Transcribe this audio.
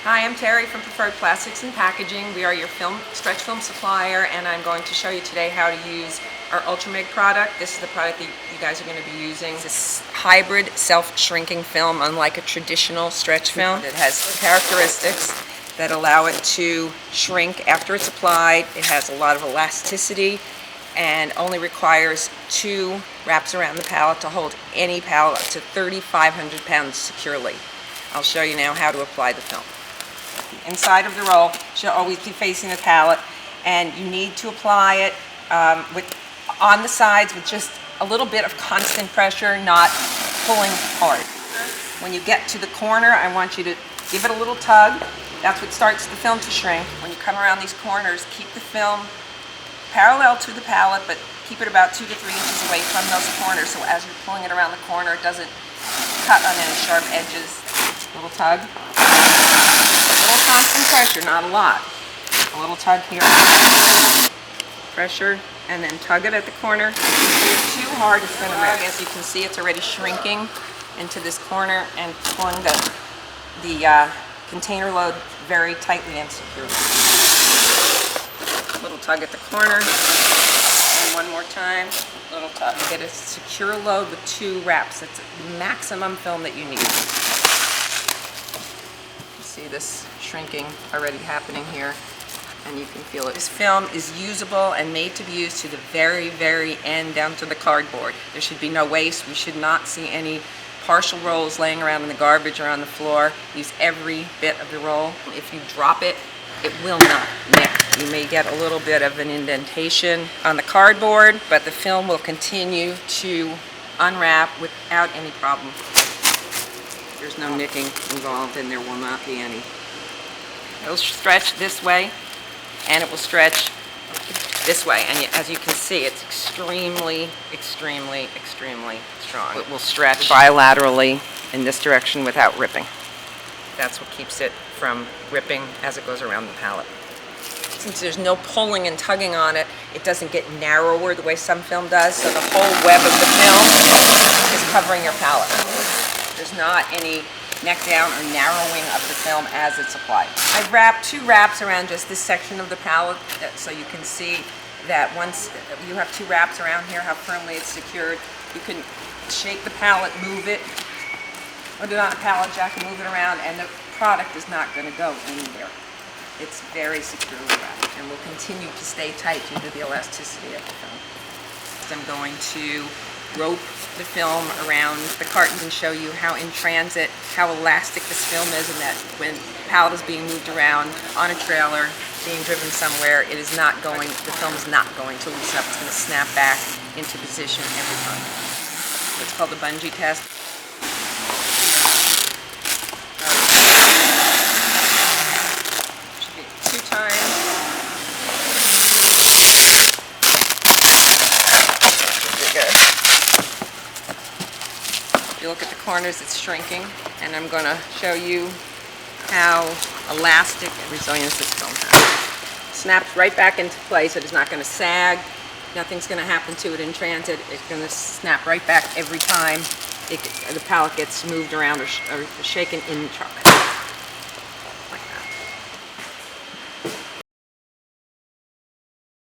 Hi, I'm Terry from Preferred Plastics and Packaging. We are your stretch film supplier, and I'm going to show you today how to use our Ultrameg product. This is the product that you guys are going to be using. This hybrid self-shrinking film, unlike a traditional stretch film. It has characteristics that allow it to shrink after it's applied. It has a lot of elasticity and only requires 2 wraps around the pallet to hold any pallet up to 3,500 pounds securely. I'll show you now how to apply the film. The inside of the roll should always be facing the pallet, and you need to apply it on the sides with just a little bit of constant pressure, not pulling hard. When you get to the corner, I want you to give it a little tug. That's what starts the film to shrink. When you come around these corners, keep the film parallel to the pallet, but keep it about 2 to 3 inches away from those corners, so as you're pulling it around the corner, it doesn't cut on any sharp edges. A little tug. A little constant pressure, not a lot. A little tug here. Pressure, and then tug it at the corner. If you pull too hard, it's going to rip. As you can see, it's already shrinking into this corner and pulling the container load very tightly and securely. Little tug at the corner, and one more time, little tug. Get a secure load with 2 wraps. That's the maximum film that you need. You see this shrinking already happening here, and you can feel it. This film is usable and made to be used to the very, very end, down to the cardboard. There should be no waste. We should not see any partial rolls laying around in the garbage or on the floor. Use every bit of the roll. If you drop it, it will not nick. You may get a little bit of an indentation on the cardboard, but the film will continue to unwrap without any problem. There's no nicking involved, and there will not be any. It will stretch this way, and it will stretch this way. And as you can see, it's extremely, extremely, extremely strong. It will stretch bilaterally in this direction without ripping. That's what keeps it from ripping as it goes around the pallet. Since there's no pulling and tugging on it, it doesn't get narrower the way some film does, so the whole web of the film is covering your pallet. There's not any neck down or narrowing of the film as it's applied. I've wrapped 2 wraps around just this section of the pallet, so you can see that once you have 2 wraps around here, how firmly it's secured. You can shake the pallet, move it, put it on a pallet jack and move it around, and the product is not going to go anywhere. It's very securely wrapped and will continue to stay tight due to the elasticity of the film. I'm going to rope the film around the carton and show you how in transit, how elastic this film is, and that when the pallet is being moved around on a trailer, being driven somewhere, it is not going, the film is not going to loosen up. It's going to snap back into position every time. It's called the bungee test. Should be 2 times. If you look at the corners, it's shrinking, and I'm going to show you how elastic and resilient this film has. Snaps right back into place. It is not going to sag. Nothing's going to happen to it in transit. It's going to snap right back every time the pallet gets moved around or shaken in the truck.